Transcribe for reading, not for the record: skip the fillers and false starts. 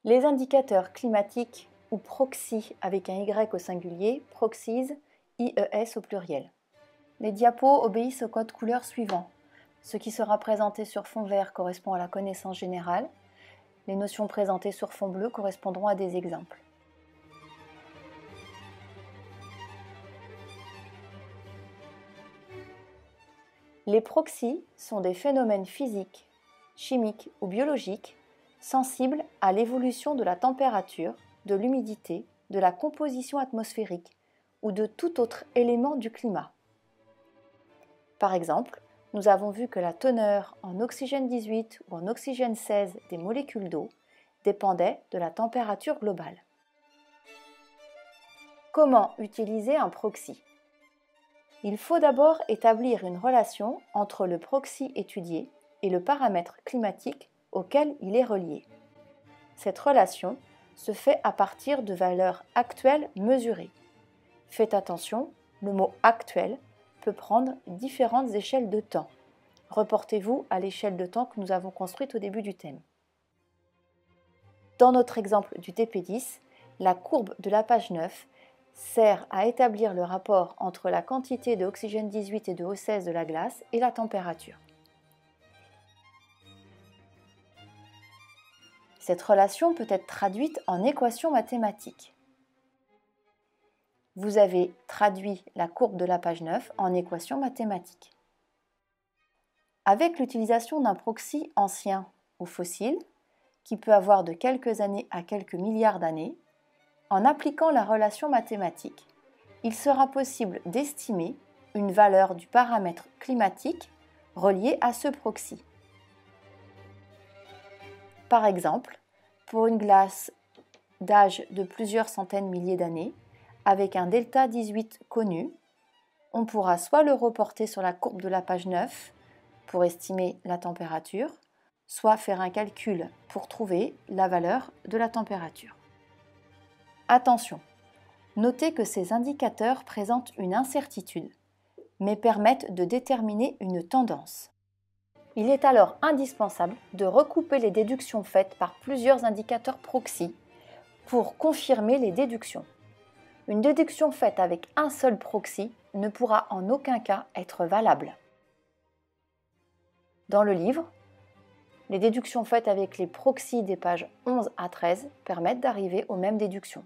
Les indicateurs climatiques ou proxy avec un Y au singulier, proxies, IES au pluriel. Les diapos obéissent au code couleur suivant. Ce qui sera présenté sur fond vert correspond à la connaissance générale. Les notions présentées sur fond bleu correspondront à des exemples. Les proxys sont des phénomènes physiques, chimiques ou biologiques sensibles à l'évolution de la température, de l'humidité, de la composition atmosphérique ou de tout autre élément du climat. Par exemple, nous avons vu que la teneur en oxygène 18 ou en oxygène 16 des molécules d'eau dépendait de la température globale. Comment utiliser un proxy ? Il faut d'abord établir une relation entre le proxy étudié et le paramètre climatique auquel il est relié. Cette relation se fait à partir de valeurs actuelles mesurées. Faites attention, le mot « actuel » peut prendre différentes échelles de temps. Reportez-vous à l'échelle de temps que nous avons construite au début du thème. Dans notre exemple du TP10, la courbe de la page 9 sert à établir le rapport entre la quantité de oxygène 18 et de O16 de la glace et la température. Cette relation peut être traduite en équation mathématique. Vous avez traduit la courbe de la page 9 en équation mathématique. Avec l'utilisation d'un proxy ancien ou fossile, qui peut avoir de quelques années à quelques milliards d'années, en appliquant la relation mathématique, il sera possible d'estimer une valeur du paramètre climatique relié à ce proxy. Par exemple, pour une glace d'âge de plusieurs centaines de milliers d'années, avec un delta 18 connu, on pourra soit le reporter sur la courbe de la page 9 pour estimer la température, soit faire un calcul pour trouver la valeur de la température. Attention, notez que ces indicateurs présentent une incertitude, mais permettent de déterminer une tendance. Il est alors indispensable de recouper les déductions faites par plusieurs indicateurs proxy pour confirmer les déductions. Une déduction faite avec un seul proxy ne pourra en aucun cas être valable. Dans le livre, les déductions faites avec les proxys des pages 11 à 13 permettent d'arriver aux mêmes déductions.